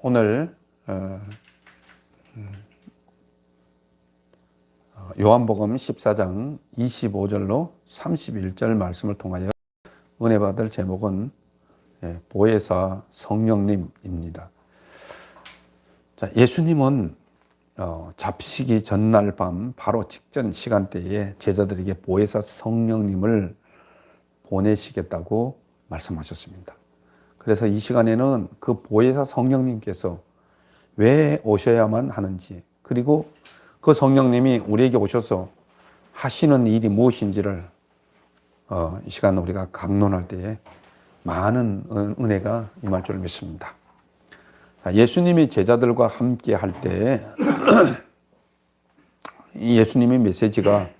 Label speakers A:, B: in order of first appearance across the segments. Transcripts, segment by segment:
A: 오늘 요한복음 14장 25절로 31절 말씀을 통하여 은혜 받을 제목은 보혜사 성령님입니다. 자, 예수님은 잡히시기 전날 밤 바로 직전 시간대에 제자들에게 보혜사 성령님을 보내시겠다고 말씀하셨습니다. 그래서 이 시간에는 그 보혜사 성령님께서 왜 오셔야만 하는지, 그리고 그 성령님이 우리에게 오셔서 하시는 일이 무엇인지를 이 시간 우리가 강론할 때에 많은 은혜가 임할 줄 믿습니다. 예수님이 제자들과 함께 할 때 예수님의 메시지가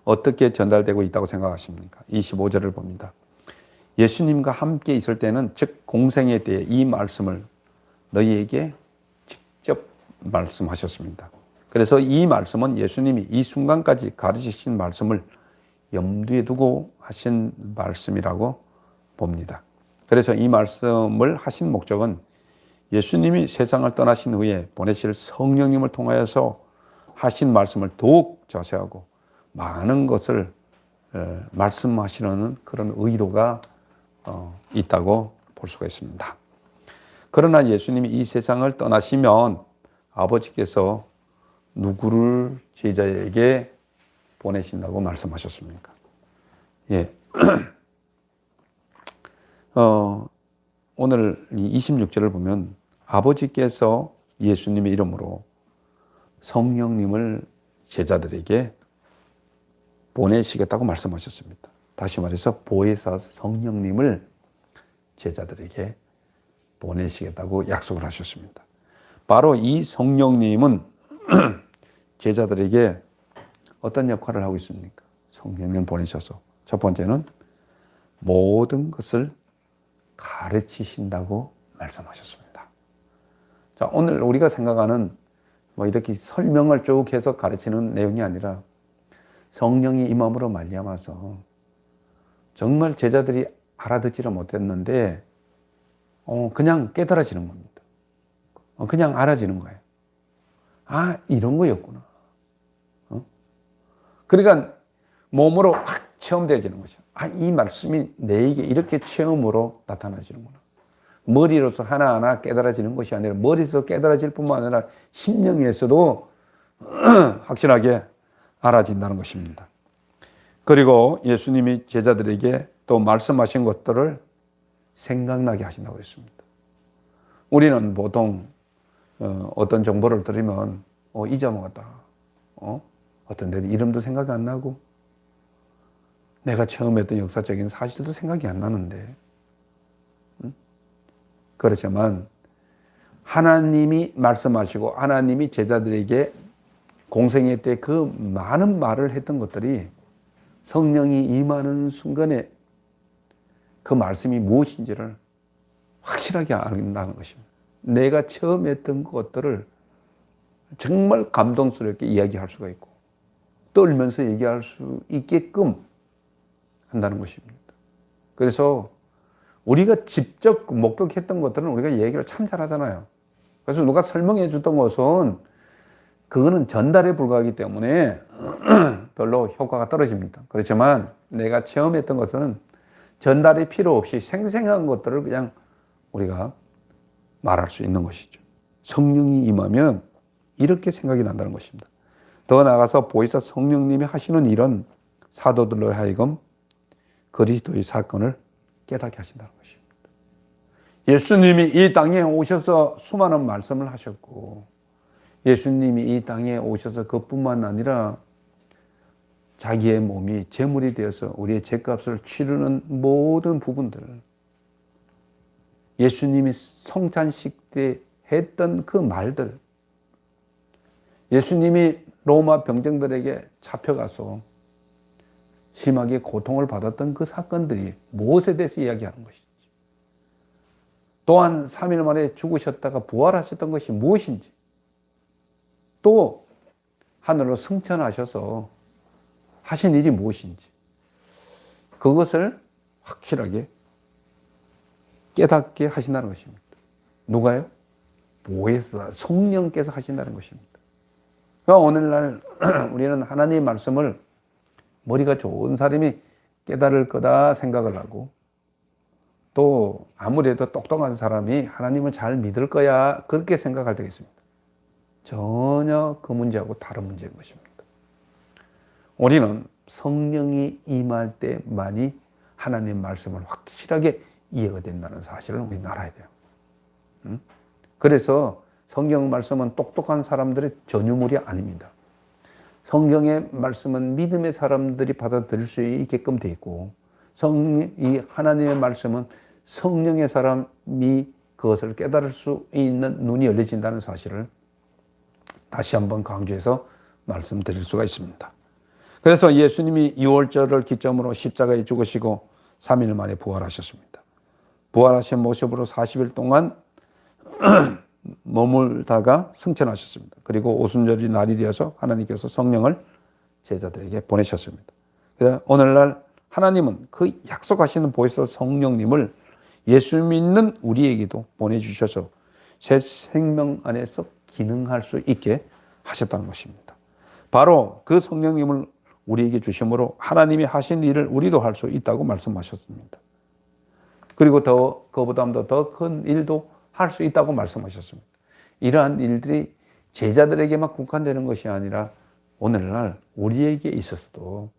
A: 어떻게 전달되고 있다고 생각하십니까? 25절을 봅니다. 예수님과 함께 있을 때는, 즉 공생에 대해 이 말씀을 너희에게 직접 말씀하셨습니다. 그래서 이 말씀은 예수님이 이 순간까지 가르치신 말씀을 염두에 두고 하신 말씀이라고 봅니다. 그래서 이 말씀을 하신 목적은 예수님이 세상을 떠나신 후에 보내실 성령님을 통하여서 하신 말씀을 더욱 자세하고 많은 것을 말씀하시려는 그런 의도가 있다고 볼 수가 있습니다. 그러나 예수님이 이 세상을 떠나시면 아버지께서 누구를 제자에게 보내신다고 말씀하셨습니까? 예. 오늘 26절을 보면 아버지께서 예수님의 이름으로 성령님을 제자들에게 보내시겠다고 말씀하셨습니다. 다시 말해서 보혜사 성령님을 제자들에게 보내시겠다고 약속을 하셨습니다. 바로 이 성령님은 제자들에게 어떤 역할을 하고 있습니까? 성령님 보내셔서 첫 번째는 모든 것을 가르치신다고 말씀하셨습니다. 자, 오늘 우리가 생각하는 이렇게 설명을 쭉 해서 가르치는 내용이 아니라 성령이 임함으로 말미암아서 정말 제자들이 알아듣지를 못했는데 그냥 깨달아지는 겁니다. 그냥 알아지는 거예요. 아, 이런 거였구나. 그러니까 몸으로 확 체험되어지는 거죠. 아, 이 말씀이 내게 이렇게 체험으로 나타나지는구나. 머리로서 하나하나 깨달아지는 것이 아니라 머리에서 깨달아질 뿐만 아니라 심령에서도 확실하게 알아진다는 것입니다. 그리고 예수님이 제자들에게 또 말씀하신 것들을 생각나게 하신다고 했습니다. 우리는 보통 어떤 정보를 들으면 잊어먹었다. 어떤 데는 이름도 생각이 안 나고 내가 처음 했던 역사적인 사실도 생각이 안 나는데, 그렇지만 하나님이 말씀하시고 하나님이 제자들에게 공생애 때 그 많은 말을 했던 것들이 성령이 임하는 순간에 그 말씀이 무엇인지를 확실하게 안다는 것입니다. 내가 처음 했던 것들을 정말 감동스럽게 이야기할 수가 있고 떨면서 얘기할 수 있게끔 한다는 것입니다. 그래서 우리가 직접 목격했던 것들은 우리가 얘기를 참 잘하잖아요. 그래서 누가 설명해 줬던 것은 그거는 전달에 불과하기 때문에 별로 효과가 떨어집니다. 그렇지만 내가 처음 했던 것은 전달이 필요 없이 생생한 것들을 그냥 우리가 말할 수 있는 것이죠. 성령이 임하면 이렇게 생각이 난다는 것입니다. 더 나아가서 보혜사 성령님이 하시는 일은 사도들로 하여금 그리스도의 사건을 깨닫게 하신다는 것입니다. 예수님이 이 땅에 오셔서 수많은 말씀을 하셨고 예수님이 이 땅에 오셔서 그뿐만 아니라 자기의 몸이 제물이 되어서 우리의 죄값을 치르는 모든 부분들, 예수님이 성찬식 때 했던 그 말들, 예수님이 로마 병정들에게 잡혀가서 심하게 고통을 받았던 그 사건들이 무엇에 대해서 이야기하는 것인지, 또한 3일 만에 죽으셨다가 부활하셨던 것이 무엇인지, 또 하늘로 승천하셔서 하신 일이 무엇인지, 그것을 확실하게 깨닫게 하신다는 것입니다. 누가요? 보혜사 성령께서 하신다는 것입니다. 그러니까 오늘날 우리는 하나님의 말씀을 머리가 좋은 사람이 깨달을 거다 생각을 하고, 또 아무래도 똑똑한 사람이 하나님을 잘 믿을 거야 그렇게 생각할 때가 있습니다. 전혀 그 문제하고 다른 문제인 것입니다. 우리는 성령이 임할 때만이 하나님 말씀을 확실하게 이해가 된다는 사실을 우리는 알아야 돼요. 그래서 성경 말씀은 똑똑한 사람들의 전유물이 아닙니다. 성경의 말씀은 믿음의 사람들이 받아들일 수 있게끔 되어 있고, 이 하나님의 말씀은 성령의 사람이 그것을 깨달을 수 있는 눈이 열려진다는 사실을 다시 한번 강조해서 말씀드릴 수가 있습니다. 그래서 예수님이 6월절을 기점으로 십자가에 죽으시고 3일 만에 부활하셨습니다. 부활하신 모습으로 40일 동안 머물다가 승천하셨습니다. 그리고 오순절이 날이 되어서 하나님께서 성령을 제자들에게 보내셨습니다. 그래서 오늘날 하나님은 그 약속하시는 보혜사 성령님을 예수 믿는 우리에게도 보내주셔서 새 생명 안에서 기능할 수 있게 하셨다는 것입니다. 바로 그 성령님을 우리에게 주심으로 하나님이 하신 일을 우리도 할 수 있다고 말씀하셨습니다. 그리고 그보다도 더 큰 일도 할 수 있다고 말씀하셨습니다. 이러한 일들이 제자들에게만 국한되는 것이 아니라 오늘날 우리에게 있어서도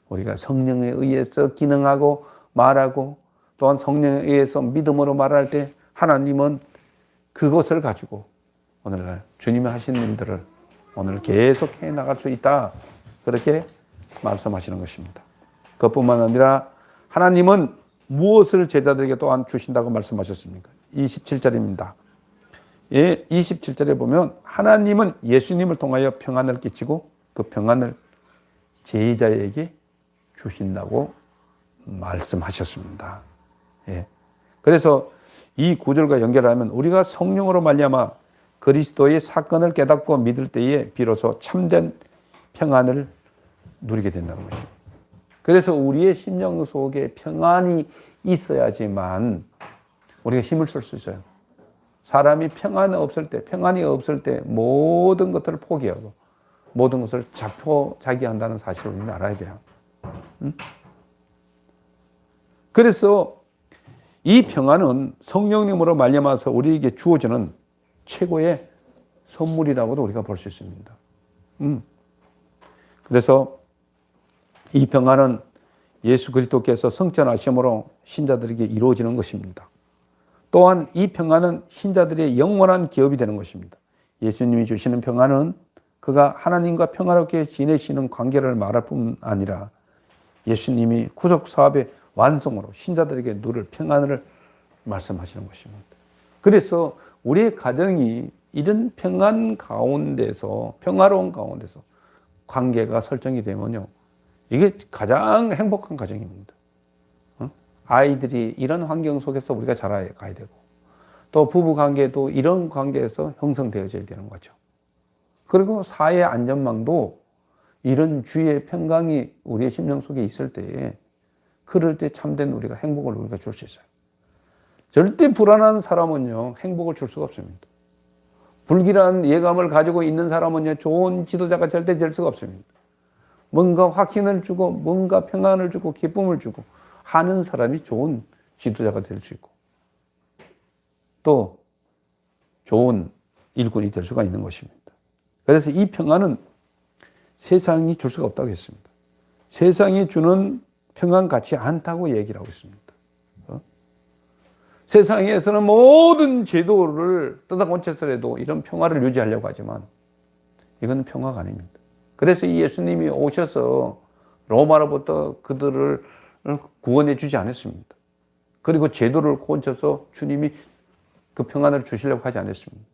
A: 우리가 성령에 의해서 기능하고 말하고, 또한 성령에 의해서 믿음으로 말할 때 하나님은 그것을 가지고 오늘날 주님이 하신 일들을 오늘 계속 해 나갈 수 있다, 그렇게 말씀하시는 것입니다. 그것뿐만 아니라 하나님은 무엇을 제자들에게 또한 주신다고 말씀하셨습니까? 27절입니다. 27절에 보면 하나님은 예수님을 통하여 평안을 끼치고 그 평안을 제자에게 주신다고 말씀하셨습니다. 그래서 이 구절과 연결하면 우리가 성령으로 말미암아 그리스도의 사건을 깨닫고 믿을 때에 비로소 참된 평안을 누리게 된다는 것입니다. 그래서 우리의 심령 속에 평안이 있어야지만 우리가 힘을 쓸 수 있어요. 사람이 평안이 없을 때 모든 것들을 포기하고 모든 것을 자포자기한다는 사실을 우리는 알아야 돼요. 그래서 이 평안은 성령님으로 말미암아서 우리에게 주어지는 최고의 선물이라고도 우리가 볼 수 있습니다. 그래서 이 평안은 예수 그리스도께서 승천하심으로 신자들에게 이루어지는 것입니다. 또한 이 평안은 신자들의 영원한 기업이 되는 것입니다. 예수님이 주시는 평안은 그가 하나님과 평화롭게 지내시는 관계를 말할 뿐 아니라 예수님이 구속 사업의 완성으로 신자들에게 누릴 평안을 말씀하시는 것입니다. 그래서 우리의 가정이 이런 평안 가운데서, 평화로운 가운데서 관계가 설정이 되면요, 이게 가장 행복한 가정입니다. 아이들이 이런 환경 속에서 우리가 자라가야 되고, 또 부부 관계도 이런 관계에서 형성되어져야 되는 거죠. 그리고 사회 안전망도 이런 주의 평강이 우리의 심령 속에 있을 때에, 그럴 때 참된 우리가 행복을 우리가 줄 수 있어요. 절대 불안한 사람은요, 행복을 줄 수가 없습니다. 불길한 예감을 가지고 있는 사람은요, 좋은 지도자가 절대 될 수가 없습니다. 뭔가 확신을 주고, 뭔가 평안을 주고, 기쁨을 주고 하는 사람이 좋은 지도자가 될 수 있고, 또 좋은 일꾼이 될 수가 있는 것입니다. 그래서 이 평안은 세상이 줄 수가 없다고 했습니다. 세상이 주는 평안 같지 않다고 얘기를 하고 있습니다. 세상에서는 모든 제도를 뜯어고쳐서라도 이런 평화를 유지하려고 하지만 이건 평화가 아닙니다. 그래서 이 예수님이 오셔서 로마로부터 그들을 구원해 주지 않았습니다. 그리고 제도를 고쳐서 주님이 그 평안을 주시려고 하지 않았습니다.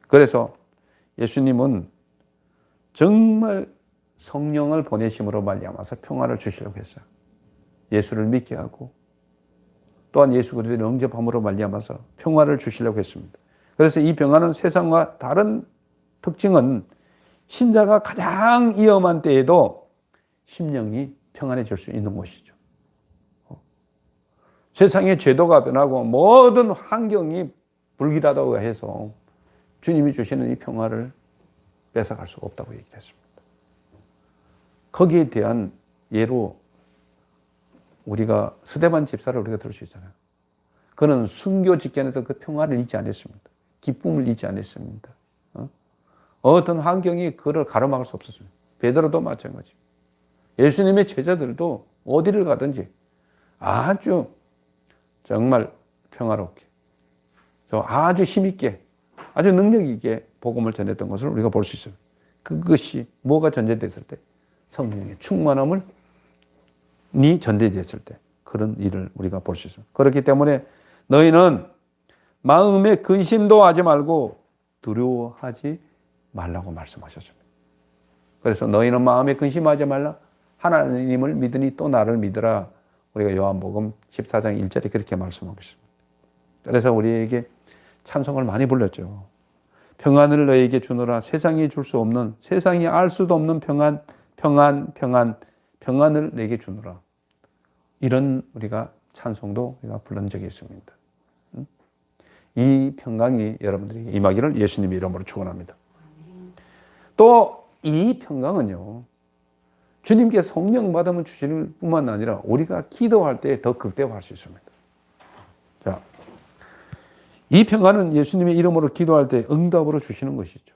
A: 그래서 예수님은 정말 성령을 보내심으로 말미암아서 평안을 주시려고 했어요. 예수를 믿게 하고 또한 예수 그리스도를 영접함으로 말미암아서 평화를 주시려고 했습니다. 그래서 이 평안은 세상과 다른 특징은 신자가 가장 위험한 때에도 심령이 평안해질 수 있는 것이죠. 세상의 제도가 변하고 모든 환경이 불길하다고 해서 주님이 주시는 이 평화를 뺏어갈 수 없다고 얘기했습니다. 거기에 대한 예로 우리가 스데반 집사를 우리가 들을 수 있잖아요. 그는 순교 직전에도 그 평화를 잊지 않았습니다. 기쁨을 잊지 않았습니다. 어떤 환경이 그를 가로막을 수 없었습니다. 베드로도 마찬가지. 예수님의 제자들도 어디를 가든지 아주 정말 평화롭게, 아주 힘있게, 아주 능력 있게 복음을 전했던 것을 우리가 볼 수 있어요. 그것이 뭐가 전제됐을 때? 성령의 충만함을 전제됐을 때 그런 일을 우리가 볼 수 있습니다. 그렇기 때문에 너희는 마음에 근심도 하지 말고 두려워하지 말라고 말씀하셨습니다. 그래서 너희는 마음에 근심하지 말라. 하나님을 믿으니 또 나를 믿으라. 우리가 요한복음 14장 1절에 그렇게 말씀하고 있습니다. 그래서 우리에게 찬송을 많이 불렀죠. 평안을 너희에게 주노라. 세상이 줄 수 없는, 세상이 알 수도 없는 평안을 내게 주노라. 이런 우리가 찬송도 우리가 불른 적이 있습니다. 이 평강이 여러분들에게 임하기를 예수님의 이름으로 축원합니다. 또 이 평강은요, 주님께 성령 받으면 주시는 뿐만 아니라 우리가 기도할 때 더 극대화할 수 있습니다. 자, 이 평강은 예수님의 이름으로 기도할 때 응답으로 주시는 것이죠.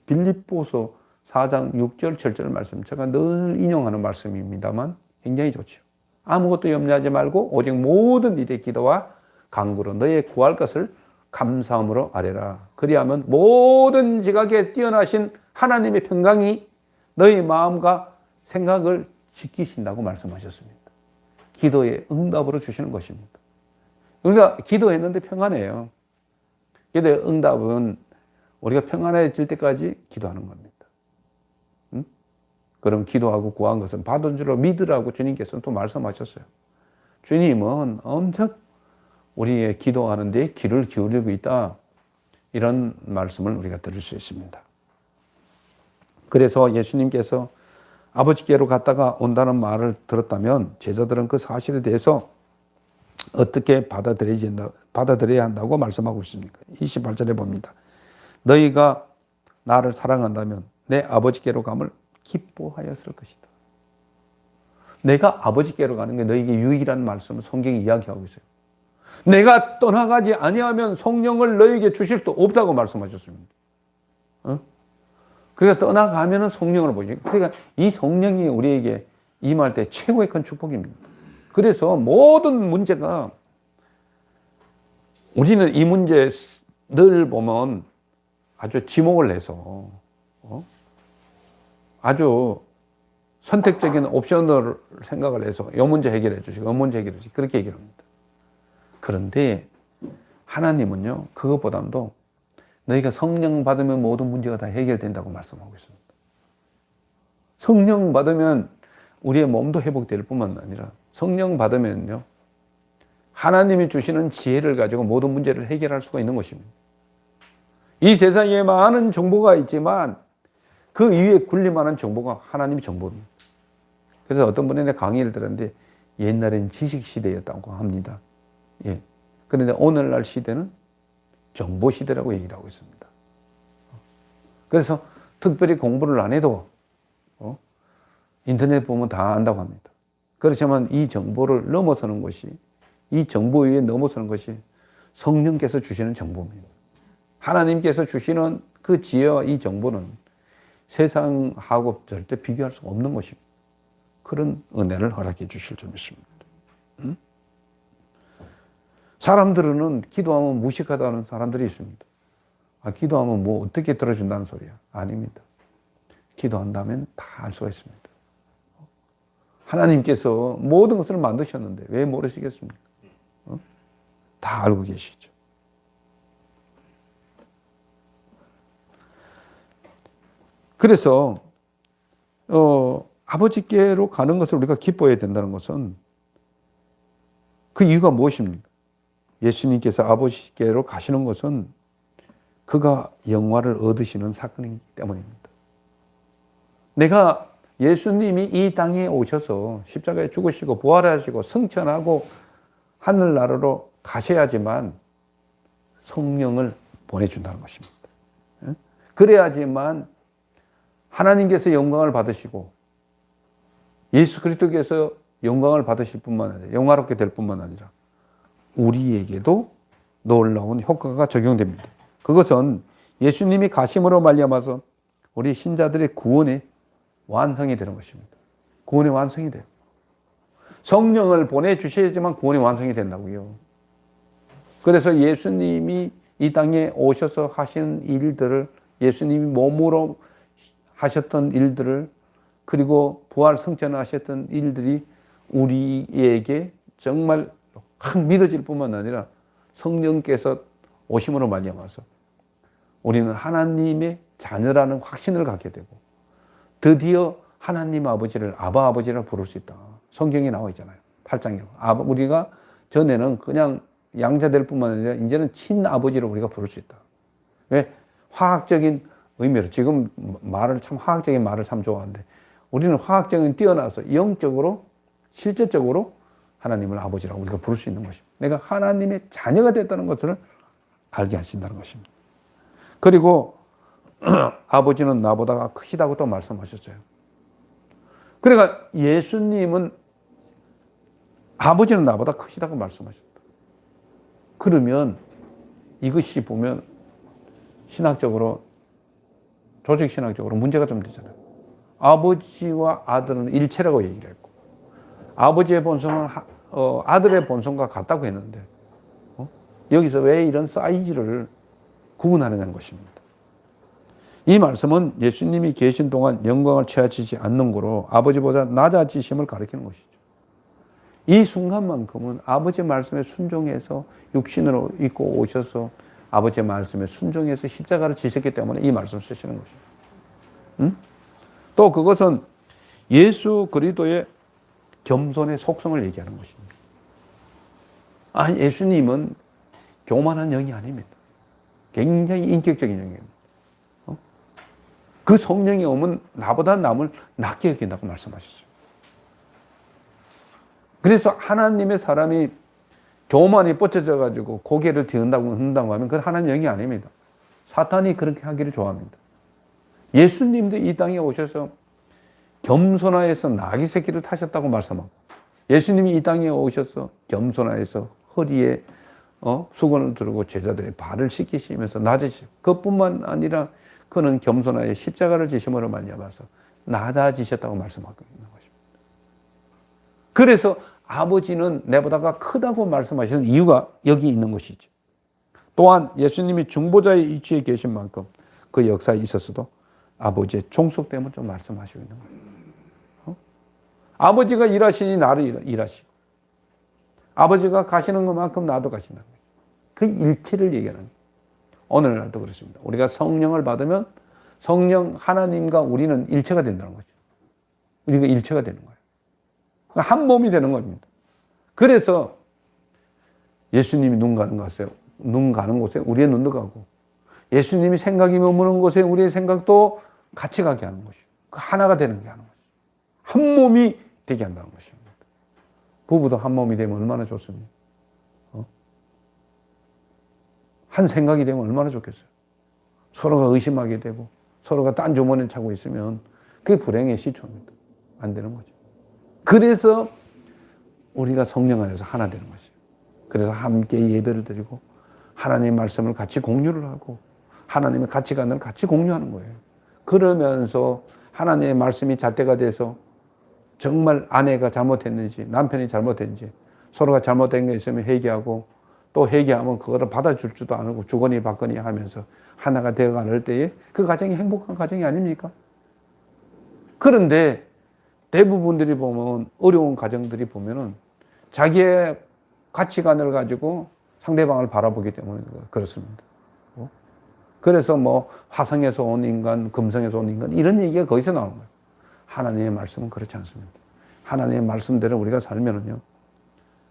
A: 빌립보서 4장 6절 7절 말씀, 제가 늘 인용하는 말씀입니다만 굉장히 좋죠. 아무것도 염려하지 말고 오직 모든 일의 기도와 간구로 너의 구할 것을 감사함으로 아뢰라. 그리하면 모든 지각에 뛰어나신 하나님의 평강이 너희 마음과 생각을 지키신다고 말씀하셨습니다. 기도의 응답으로 주시는 것입니다. 우리가 기도했는데 평안해요. 기도의 응답은 우리가 평안해질 때까지 기도하는 겁니다. 그럼 기도하고 구한 것은 받은 줄로 믿으라고 주님께서는 또 말씀하셨어요. 주님은 엄청 우리의 기도하는 데 귀를 기울이고 있다. 이런 말씀을 우리가 들을 수 있습니다. 그래서 예수님께서 아버지께로 갔다가 온다는 말을 들었다면 제자들은 그 사실에 대해서 어떻게 받아들여야 한다고 말씀하고 있습니까? 28절에 봅니다. 너희가 나를 사랑한다면 내 아버지께로 감을 기뻐하였을 것이다. 내가 아버지께로 가는 게 너희에게 유일한 말씀을 성경이 이야기하고 있어요. 내가 떠나가지 아니하면 성령을 너희에게 주실 수 없다고 말씀하셨습니다. 그러니까 떠나가면은 성령을 보죠. 그러니까 이 성령이 우리에게 임할 때 최고의 큰 축복입니다. 그래서 모든 문제가 우리는 이 문제 늘 보면 아주 지목을 내서 아주 선택적인 옵션을 생각을 해서 이 문제 해결해 주시고 이 문제 해결해 주시고 그렇게 얘기를 합니다. 그런데 하나님은요, 그것보다도 너희가 성령 받으면 모든 문제가 다 해결된다고 말씀하고 있습니다. 성령 받으면 우리의 몸도 회복될 뿐만 아니라 성령 받으면요, 하나님이 주시는 지혜를 가지고 모든 문제를 해결할 수가 있는 것입니다. 이 세상에 많은 정보가 있지만 그 위에 군림하는 정보가 하나님의 정보입니다. 그래서 어떤 분이 내 강의를 들었는데 옛날엔 지식시대였다고 합니다. 예. 그런데 오늘날 시대는 정보시대라고 얘기를 하고 있습니다. 그래서 특별히 공부를 안 해도 인터넷 보면 다 안다고 합니다. 그렇지만 이 정보를 넘어서는 것이, 이 정보 위에 넘어서는 것이 성령께서 주시는 정보입니다. 하나님께서 주시는 그 지혜와 이 정보는 세상하고 절대 비교할 수 없는 것입니다. 그런 은혜를 허락해 주실 줄 믿습니다. 사람들은 기도하면 무식하다는 사람들이 있습니다. 기도하면 뭐 어떻게 들어준다는 소리야? 아닙니다. 기도한다면 다 알 수가 있습니다. 하나님께서 모든 것을 만드셨는데 왜 모르시겠습니까? 다 알고 계시죠. 그래서 아버지께로 가는 것을 우리가 기뻐해야 된다는 것은 그 이유가 무엇입니까? 예수님께서 아버지께로 가시는 것은 그가 영화를 얻으시는 사건이기 때문입니다. 내가 예수님이 이 땅에 오셔서 십자가에 죽으시고 부활하시고 승천하고 하늘나라로 가셔야지만 성령을 보내준다는 것입니다. 그래야지만 하나님께서 영광을 받으시고 예수 그리스도께서 영광을 받으실 뿐만 아니라 영화롭게 될 뿐만 아니라 우리에게도 놀라운 효과가 적용됩니다. 그것은 예수님이 가심으로 말미암아서 우리 신자들의 구원의 완성이 되는 것입니다. 구원의 완성이 돼요. 성령을 보내주셔야지만 구원이 완성이 된다고요. 그래서 예수님이 이 땅에 오셔서 하신 일들을, 예수님이 몸으로 하셨던 일들을, 그리고 부활 승천하셨던 일들이 우리에게 정말 확 믿어질 뿐만 아니라 성령께서 오심으로 말미암아서 우리는 하나님의 자녀라는 확신을 갖게 되고 드디어 하나님 아버지를 아바 아버지라 부를 수 있다. 성경에 나와 있잖아요. 8장에. 우리가 전에는 그냥 양자될 뿐만 아니라 이제는 친아버지로 우리가 부를 수 있다. 왜? 화학적인 의미로. 지금 화학적인 말을 참 좋아하는데 우리는 화학적인 뛰어나서 영적으로 실제적으로 하나님을 아버지라고 우리가 부를 수 있는 것입니다. 내가 하나님의 자녀가 됐다는 것을 알게 하신다는 것입니다. 그리고 아버지는 나보다 크시다고 또 말씀하셨어요. 그러니까 예수님은 아버지는 나보다 크시다고 말씀하셨다. 그러면 이것이 보면 신학적으로, 조직신학적으로 문제가 좀 되잖아요. 아버지와 아들은 일체라고 얘기를 했고 아버지의 본성은 아들의 본성과 같다고 했는데 여기서 왜 이런 사이즈를 구분하느냐는 것입니다. 이 말씀은 예수님이 계신 동안 영광을 취하시지 않는 거로 아버지보다 낮아지심을 가리키는 것이죠. 이 순간만큼은 아버지의 말씀에 순종해서 육신으로 입고 오셔서 아버지의 말씀에 순종해서 십자가를 지셨기 때문에 이 말씀을 쓰시는 것입니다. 또 그것은 예수 그리스도의 겸손의 속성을 얘기하는 것입니다. 예수님은 교만한 영이 아닙니다. 굉장히 인격적인 영입니다. 그 성령이 오면 나보다 남을 낮게 여긴다고 말씀하셨어요. 그래서 하나님의 사람이 교만이 뻗쳐져 가지고 고개를 흔다고 하면 그건 하나님 영이 아닙니다. 사탄이 그렇게 하기를 좋아합니다. 예수님도 이 땅에 오셔서 겸손하여서 나귀 새끼를 타셨다고 말씀하고 예수님이 이 땅에 오셔서 겸손하여서 허리에 수건을 들고 제자들의 발을 씻기시면서 낮으시고 그것뿐만 아니라 그는 겸손하여 십자가를 지심으로 말미암아서 낮아지셨다고 말씀하고 있는 것입니다. 그래서 아버지는 내보다가 크다고 말씀하시는 이유가 여기 있는 것이죠. 또한 예수님이 중보자의 위치에 계신 만큼 그 역사에 있었어도 아버지의 종속됨을 좀 말씀하시고 있는 거예요. 아버지가 일하시니 나를 일하시고 아버지가 가시는 것만큼 나도 가신다는 거예요. 그 일치를 얘기하는 거예요. 오늘날도 그렇습니다. 우리가 성령을 받으면 성령 하나님과 우리는 일체가 된다는 거죠. 우리가 일체가 되는 거예요. 한 몸이 되는 겁니다. 그래서 예수님이 눈 가는 곳에 우리의 눈도 가고 예수님이 생각이 머무는 곳에 우리의 생각도 같이 가게 하는 것이죠. 그 하나가 되는 게 하는 것이죠. 한 몸이 되게 한다는 것입니다. 부부도 한 몸이 되면 얼마나 좋습니까? 한 생각이 되면 얼마나 좋겠어요. 서로가 의심하게 되고 서로가 딴 주머니를 차고 있으면 그게 불행의 시초입니다. 안 되는 거죠. 그래서 우리가 성령 안에서 하나 되는 거죠. 그래서 함께 예배를 드리고 하나님의 말씀을 같이 공유를 하고 하나님의 가치관을 같이 공유하는 거예요. 그러면서 하나님의 말씀이 잣대가 돼서 정말 아내가 잘못했는지 남편이 잘못했는지 서로가 잘못된 게 있으면 회개하고 또 회개하면 그거를 받아줄 줄도 않고 주거니 받거니 하면서 하나가 되어가는 때에 그 가정이 행복한 가정이 아닙니까? 그런데 대부분들이 보면 어려운 가정들이 보면은 자기의 가치관을 가지고 상대방을 바라보기 때문에 그렇습니다. 그래서 화성에서 온 인간, 금성에서 온 인간 이런 얘기가 거기서 나오는 거예요. 하나님의 말씀은 그렇지 않습니다. 하나님의 말씀대로 우리가 살면은요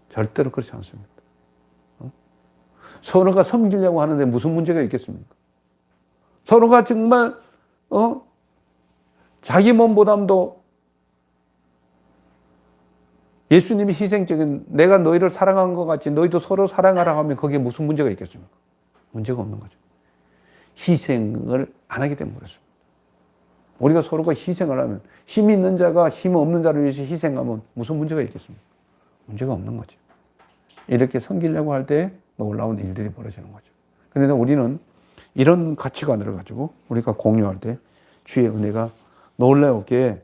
A: 절대로 그렇지 않습니다. 서로가 섬기려고 하는데 무슨 문제가 있겠습니까? 서로가 정말 자기 몸보담도 예수님이 희생적인 내가 너희를 사랑한 것 같이 너희도 서로 사랑하라 하면 거기에 무슨 문제가 있겠습니까? 문제가 없는 거죠. 희생을 안 하기 때문에 그렇습니다. 우리가 서로가 희생을 하면 힘 있는 자가 힘 없는 자를 위해서 희생하면 무슨 문제가 있겠습니까? 문제가 없는 거죠. 이렇게 섬기려고 할 때 놀라운 일들이 벌어지는 거죠. 그런데 우리는 이런 가치관을 가지고 우리가 공유할 때 주의 은혜가 놀랍게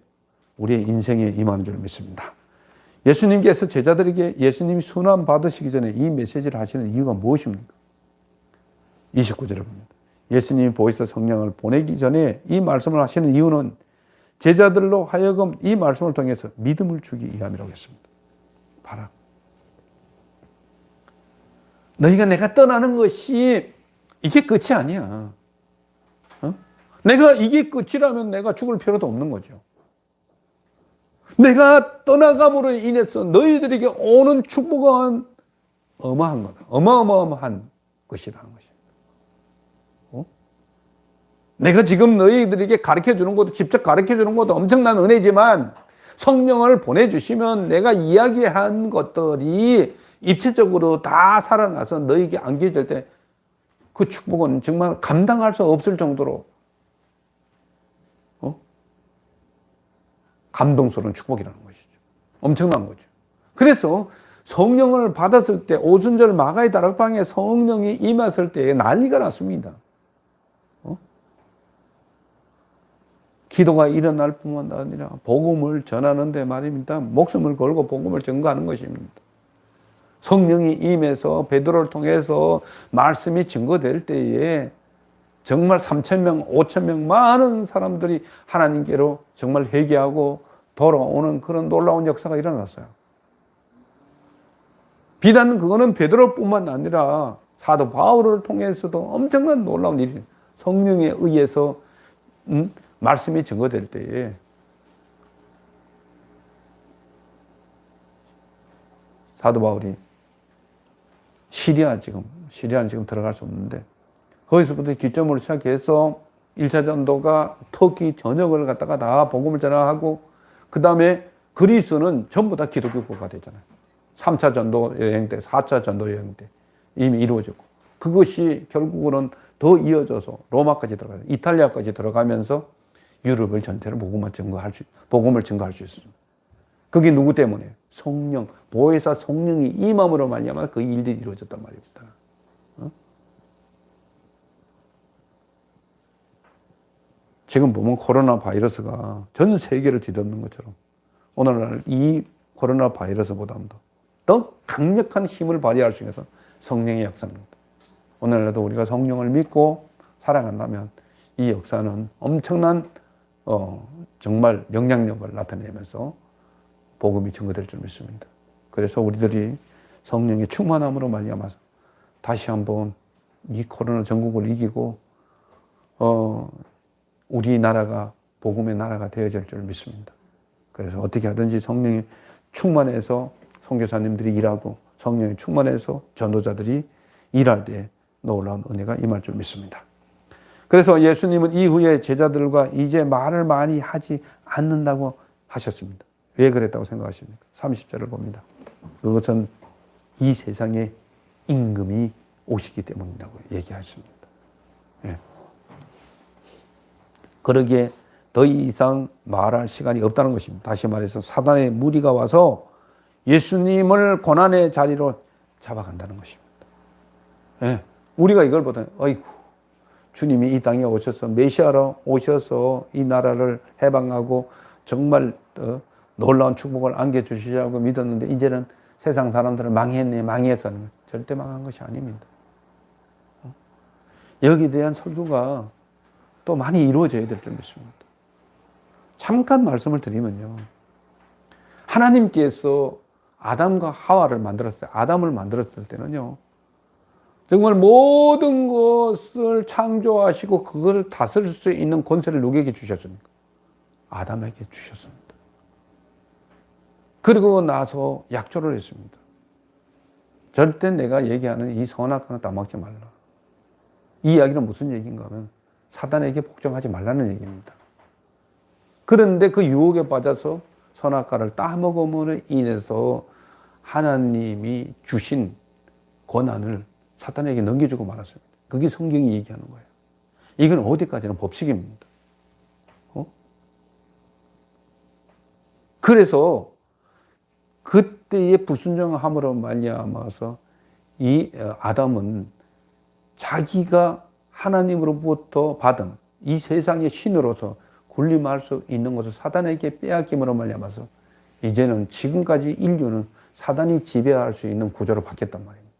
A: 우리의 인생에 임하는 줄 믿습니다. 예수님께서 제자들에게 예수님이 순환 받으시기 전에 이 메시지를 하시는 이유가 무엇입니까? 29절을 봅니다. 예수님이 보혜사 성령을 보내기 전에 이 말씀을 하시는 이유는 제자들로 하여금 이 말씀을 통해서 믿음을 주기 위함이라고 했습니다. 봐라. 너희가 내가 떠나는 것이 이게 끝이 아니야. 어? 내가 이게 끝이라면 내가 죽을 필요도 없는 거죠. 내가 떠나감으로 인해서 너희들에게 오는 축복은 어마한 거다. 어마어마한 것이라는 것입니다. 어? 내가 지금 너희들에게 가르쳐 주는 것도 직접 가르쳐 주는 것도 엄청난 은혜지만 성령을 보내주시면 내가 이야기한 것들이 입체적으로 다 살아나서 너희에게 안겨질 때 그 축복은 정말 감당할 수 없을 정도로 감동스러운 축복이라는 것이죠. 엄청난 거죠. 그래서 성령을 받았을 때 오순절 마가의 다락방에 성령이 임했을 때 난리가 났습니다. 기도가 일어날 뿐만 아니라 복음을 전하는데 말입니다. 목숨을 걸고 복음을 전가하는 것입니다. 성령이 임해서 베드로를 통해서 말씀이 증거될 때에 정말 3,000명, 5,000명 많은 사람들이 하나님께로 정말 회개하고 돌아오는 그런 놀라운 역사가 일어났어요. 비단 그거는 베드로뿐만 아니라 사도 바울을 통해서도 엄청난 놀라운 일이 성령에 의해서 말씀이 증거될 때에 사도 바울이 시리아는 지금 들어갈 수 없는데 거기서부터 기점으로 시작해서 1차 전도가 터키 전역을 갖다가 다 복음을 전하고 그 다음에 그리스는 전부 다 기독교국가 되잖아요. 3차 전도 여행 때, 4차 전도 여행 때 이미 이루어졌고 그것이 결국은 더 이어져서 로마까지 들어가요. 이탈리아까지 들어가면서 유럽을 전체로 복음을 증거할 수 있습니다. 그게 누구 때문에? 성령, 보혜사 성령이 임함으로 말미암아 그 일들이 이루어졌단 말입니다. 지금 보면 코로나 바이러스가 전 세계를 뒤덮는 것처럼 오늘날 이 코로나 바이러스보다도 더 강력한 힘을 발휘할 수 있는 성령의 역사입니다. 오늘날도 우리가 성령을 믿고 살아간다면 이 역사는 엄청난 정말 영향력을 나타내면서 복음이 증거될 줄 믿습니다. 그래서 우리들이 성령의 충만함으로 말미암아서 다시 한번 이 코로나 전국을 이기고 우리나라가 복음의 나라가 되어질 줄 믿습니다. 그래서 어떻게 하든지 성령이 충만해서 선교사님들이 일하고 성령이 충만해서 전도자들이 일할 때 놀라운 은혜가 임할 줄 믿습니다. 그래서 예수님은 이후에 제자들과 이제 말을 많이 하지 않는다고 하셨습니다. 왜 그랬다고 생각하십니까? 30절을 봅니다. 그것은 이 세상에 임금이 오시기 때문이라고 얘기하십니다. 예. 그러기에 더 이상 말할 시간이 없다는 것입니다. 다시 말해서 사단의 무리가 와서 예수님을 고난의 자리로 잡아간다는 것입니다. 예. 우리가 이걸 보다 어이구 주님이 이 땅에 오셔서 메시아로 오셔서 이 나라를 해방하고 정말 놀라운 축복을 안겨주시자고 믿었는데 이제는 세상 사람들은 망해서는 절대 망한 것이 아닙니다. 여기에 대한 설교가 또 많이 이루어져야 될 줄 믿습니다. 잠깐 말씀을 드리면요. 하나님께서 아담과 하와를 만들었어요. 아담을 만들었을 때는요. 정말 모든 것을 창조하시고 그것을 다스릴 수 있는 권세를 누구에게 주셨습니까? 아담에게 주셨습니다. 그리고 나서 약조를 했습니다. 절대 내가 얘기하는 이 선악과는 따먹지 말라. 이 이야기는 무슨 얘기인가 하면 사단에게 복종하지 말라는 얘기입니다. 그런데 그 유혹에 빠져서 선악과를 따먹음으로 인해서 하나님이 주신 권한을 사탄에게 넘겨주고 말았습니다. 그게 성경이 얘기하는 거예요. 이건 어디까지는 법칙입니다. 그래서 그때의 불순종함으로 말미암아서 이 아담은 자기가 하나님으로부터 받은 이 세상의 신으로서 군림할 수 있는 것을 사단에게 빼앗김으로 말미암아서 이제는 지금까지 인류는 사단이 지배할 수 있는 구조로 바뀌었단 말입니다.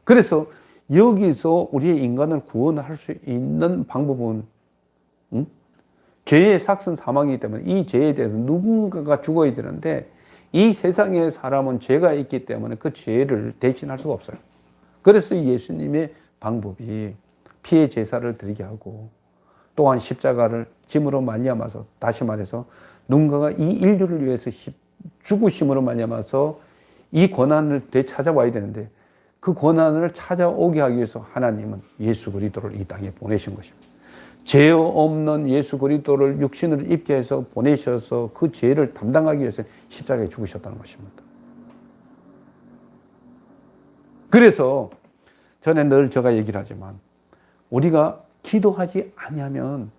A: 그래서 여기서 우리의 인간을 구원할 수 있는 방법은 죄의 삭선 사망이기 때문에 이 죄에 대해서 누군가가 죽어야 되는데 이 세상의 사람은 죄가 있기 때문에 그 죄를 대신할 수가 없어요. 그래서 예수님의 방법이 피해 제사를 드리게 하고 또한 십자가를 짐으로 말미암아서 다시 말해서 누군가가 이 인류를 위해서 죽으심으로 말미암아서 이 권한을 되찾아와야 되는데 그 권한을 찾아오게 하기 위해서 하나님은 예수 그리스도를 이 땅에 보내신 것입니다. 죄 없는 예수 그리스도를 육신을 입게 해서 보내셔서 그 죄를 담당하기 위해서 십자가에 죽으셨다는 것입니다. 그래서 전에 늘 제가 얘기를 하지만 우리가 기도하지 아니하면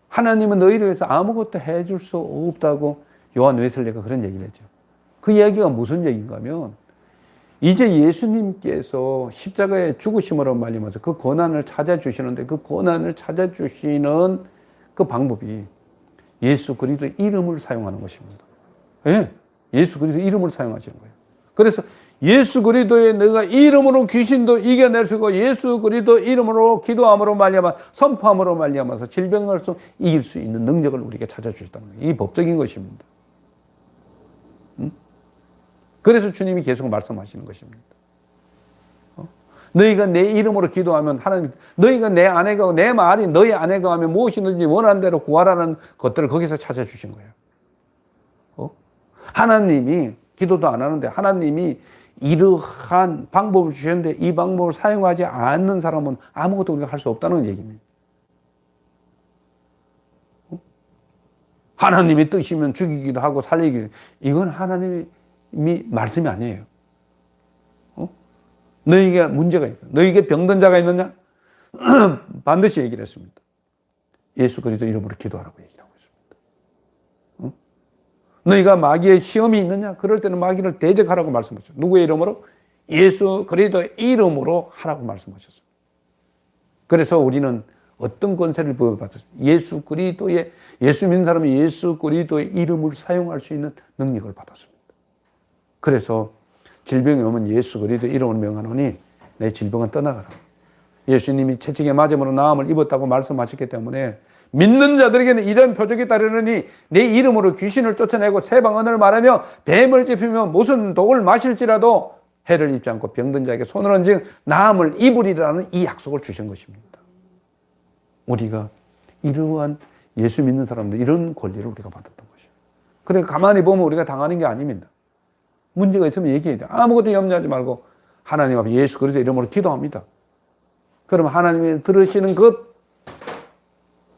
A: 하나님은 너희를 위해서 아무것도 해줄 수 없다고 요한 웨슬리가 그런 얘기를 했죠. 그 이야기가 무슨 얘기인가 하면 이제 예수님께서 십자가에 죽으심으로 말미암아서 그 권한을 찾아주시는데 그 권한을 찾아주시는 그 방법이 예수 그리스도의 이름을 사용하는 것입니다. 예, 예수 그리스도의 이름을 사용하시는 거예요. 그래서 예수 그리스도의 내가 이름으로 귀신도 이겨낼 수 있고 예수 그리스도 이름으로 기도함으로 말미암아 선포함으로 말미암아서 질병을 이길 수 있는 능력을 우리에게 찾아주셨다는 거예요. 이 법적인 것입니다. 그래서 주님이 계속 말씀하시는 것입니다. 너희가 내 이름으로 기도하면 하나님, 너희가 내 안에 가고 내 말이 너희 안에 가면 무엇이든지 원하는 대로 구하라는 것들을 거기서 찾아주신 거예요. 하나님이 기도도 안 하는데 하나님이 이러한 방법을 주셨는데 이 방법을 사용하지 않는 사람은 아무것도 우리가 할 수 없다는 얘기입니다. 하나님의 뜻이면 죽이기도 하고 살리기도, 이건 하나님이 말씀이 아니에요. 너희가 문제가 있다. 너희에게 병든 자가 있느냐? 반드시 얘기를 했습니다. 예수 그리스도 이름으로 기도하라고 얘기를 하고 있습니다. 너희가 마귀의 시험이 있느냐? 그럴 때는 마귀를 대적하라고 말씀하셨죠. 누구의 이름으로? 예수 그리스도의 이름으로 하라고 말씀하셨습니다. 그래서 우리는 어떤 권세를 부여받았습니까? 예수 그리스도의, 예수 믿는 사람이 예수 그리스도의 이름을 사용할 수 있는 능력을 받았습니다. 그래서 질병이 오면 예수 그리스도 이름을 명하노니 내 질병은 떠나가라. 예수님이 채찍에 맞음으로 나음을 입었다고 말씀하셨기 때문에 믿는 자들에게는 이런 표적이 따르느니 내 이름으로 귀신을 쫓아내고 새 방언을 말하며 뱀을 짚으며 무슨 독을 마실지라도 해를 입지 않고 병든 자에게 손을 얹은 나음을 입으리라는 이 약속을 주신 것입니다. 우리가 이러한 예수 믿는 사람들 이런 권리를 우리가 받았던 것이에요. 그러니까 가만히 보면 우리가 당하는 게 아닙니다. 문제가 있으면 얘기해야 돼요. 아무것도 염려하지 말고 하나님 앞에 예수 그리스도 이름으로 기도합니다. 그러면 하나님이 들으시는 것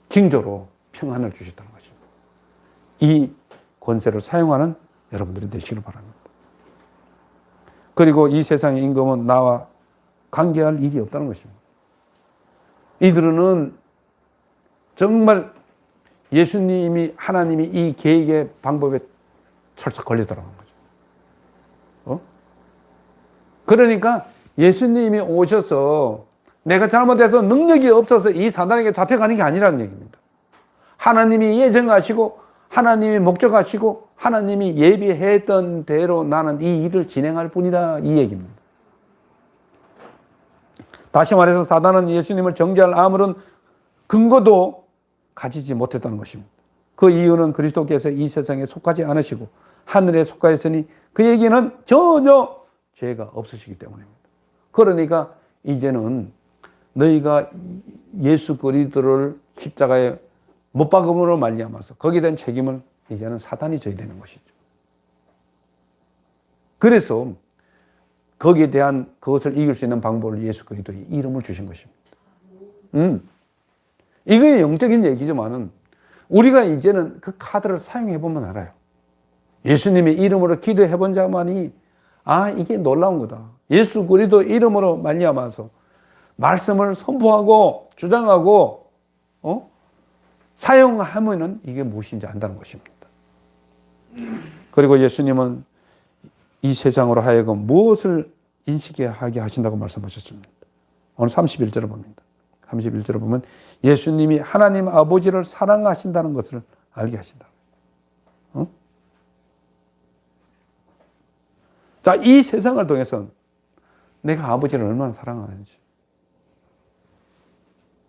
A: 징조로 평안을 주셨다는 것입니다. 이 권세를 사용하는 여러분들이 되시길 바랍니다. 그리고 이 세상의 임금은 나와 관계할 일이 없다는 것입니다. 이들은 정말 예수님이 하나님이 이 계획의 방법에 철썩 걸리더라고요. 그러니까 예수님이 오셔서 내가 잘못해서 능력이 없어서 이 사단에게 잡혀가는 게 아니라는 얘기입니다. 하나님이 예정하시고 하나님이 목적하시고 하나님이 예비했던 대로 나는 이 일을 진행할 뿐이다, 이 얘기입니다. 다시 말해서 사단은 예수님을 정죄할 아무런 근거도 가지지 못했다는 것입니다. 그 이유는 그리스도께서 이 세상에 속하지 않으시고 하늘에 속하였으니 그에게는 전혀 죄가 없으시기 때문입니다. 그러니까 이제는 너희가 예수 그리스도를 십자가에 못 박음으로 말미암아서 거기에 대한 책임을 이제는 사단이 져야 되는 것이죠. 그래서 거기에 대한 그것을 이길 수 있는 방법을 예수 그리스도의 이름을 주신 것입니다. 이게 영적인 얘기지만은 우리가 이제는 그 카드를 사용해 보면 알아요. 예수님의 이름으로 기도해 본 자만이 이게 놀라운 거다. 예수 그리스도 이름으로 말미암아서 말씀을 선포하고 주장하고 사용하면은 이게 무엇인지 안다는 것입니다. 그리고 예수님은 이 세상으로 하여금 무엇을 인식하게 하신다고 말씀하셨습니다. 오늘 31절을 봅니다. 31절을 보면 예수님이 하나님 아버지를 사랑하신다는 것을 알게 하신다. 자, 이 세상을 통해서 내가 아버지를 얼마나 사랑하는지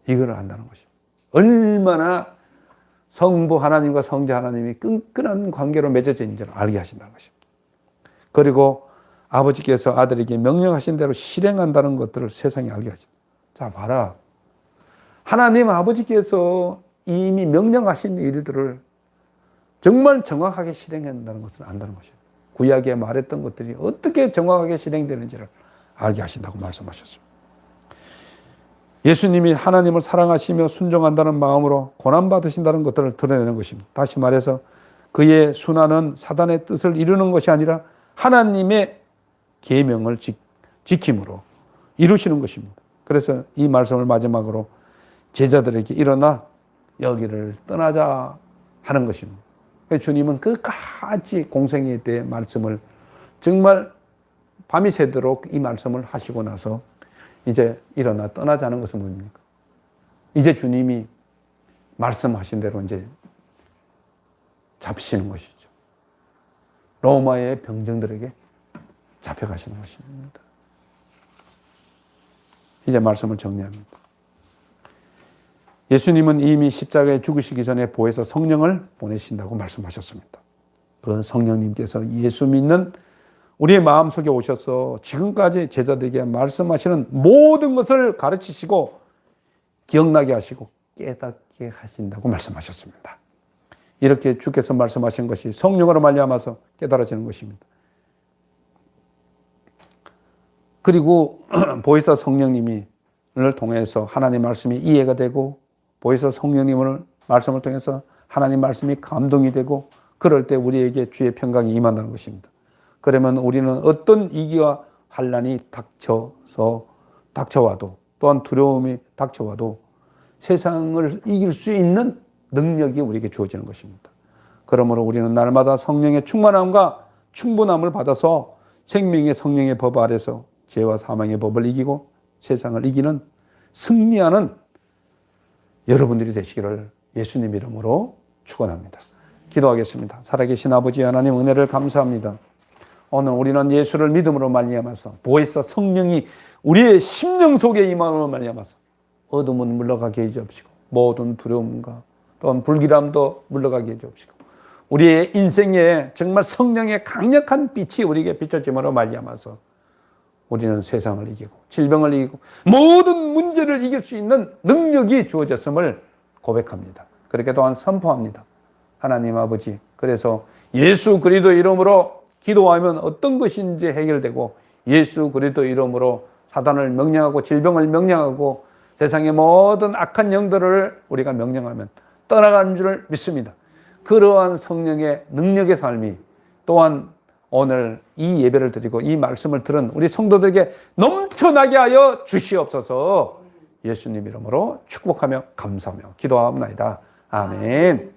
A: 이걸 안다는 것입니다. 얼마나 성부 하나님과 성자 하나님이 끈끈한 관계로 맺어져 있는지를 알게 하신다는 것입니다. 그리고 아버지께서 아들에게 명령하신 대로 실행한다는 것들을 세상에 알게 하신다. 자, 봐라. 하나님 아버지께서 이미 명령하신 일들을 정말 정확하게 실행한다는 것을 안다는 것입니다. 구약에 말했던 것들이 어떻게 정확하게 실행되는지를 알게 하신다고 말씀하셨습니다. 예수님이 하나님을 사랑하시며 순종한다는 마음으로 고난받으신다는 것들을 드러내는 것입니다. 다시 말해서 그의 순환은 사단의 뜻을 이루는 것이 아니라 하나님의 계명을 지킴으로 이루시는 것입니다. 그래서 이 말씀을 마지막으로 제자들에게 일어나 여기를 떠나자 하는 것입니다. 주님은 끝까지 공생애 때 말씀을 정말 밤이 새도록 이 말씀을 하시고 나서 이제 일어나 떠나자는 것은 뭡니까? 이제 주님이 말씀하신 대로 이제 잡히시는 것이죠. 로마의 병정들에게 잡혀가시는 것입니다. 이제 말씀을 정리합니다. 예수님은 이미 십자가에 죽으시기 전에 보혜사 성령을 보내신다고 말씀하셨습니다. 그 성령님께서 예수 믿는 우리의 마음속에 오셔서 지금까지 제자들에게 말씀하시는 모든 것을 가르치시고 기억나게 하시고 깨닫게 하신다고 말씀하셨습니다. 이렇게 주께서 말씀하신 것이 성령으로 말미암아서 깨달아지는 것입니다. 그리고 보혜사 성령님을 통해서 하나님 말씀이 이해가 되고 보혜사 성령님을 말씀을 통해서 하나님 말씀이 감동이 되고 그럴 때 우리에게 주의 평강이 임한다는 것입니다. 그러면 우리는 어떤 위기와 환난이 닥쳐와도 또한 두려움이 닥쳐와도 세상을 이길 수 있는 능력이 우리에게 주어지는 것입니다. 그러므로 우리는 날마다 성령의 충만함과 충분함을 받아서 생명의 성령의 법 아래서 죄와 사망의 법을 이기고 세상을 이기는 승리하는 여러분들이 되시기를 예수님 이름으로 축원합니다. 기도하겠습니다. 살아계신 아버지 하나님 은혜를 감사합니다. 오늘 우리는 예수를 믿음으로 말미암아서 보혜사 성령이 우리의 심령 속에 임함으로 말미암아서 어둠은 물러가게 해 주옵시고 모든 두려움과 또한 불길함도 물러가게 해 주옵시고 우리의 인생에 정말 성령의 강력한 빛이 우리에게 비춰짐으로 말미암아서 우리는 세상을 이기고 질병을 이기고 모든 문제를 이길 수 있는 능력이 주어졌음을 고백합니다. 그렇게 또한 선포합니다. 하나님 아버지, 그래서 예수 그리스도 이름으로 기도하면 어떤 것인지 해결되고 예수 그리스도 이름으로 사단을 명령하고 질병을 명령하고 세상의 모든 악한 영들을 우리가 명령하면 떠나가는 줄 믿습니다. 그러한 성령의 능력의 삶이 또한 오늘 이 예배를 드리고 이 말씀을 들은 우리 성도들에게 넘쳐나게 하여 주시옵소서. 예수님 이름으로 축복하며 감사하며 기도하옵나이다. 아멘.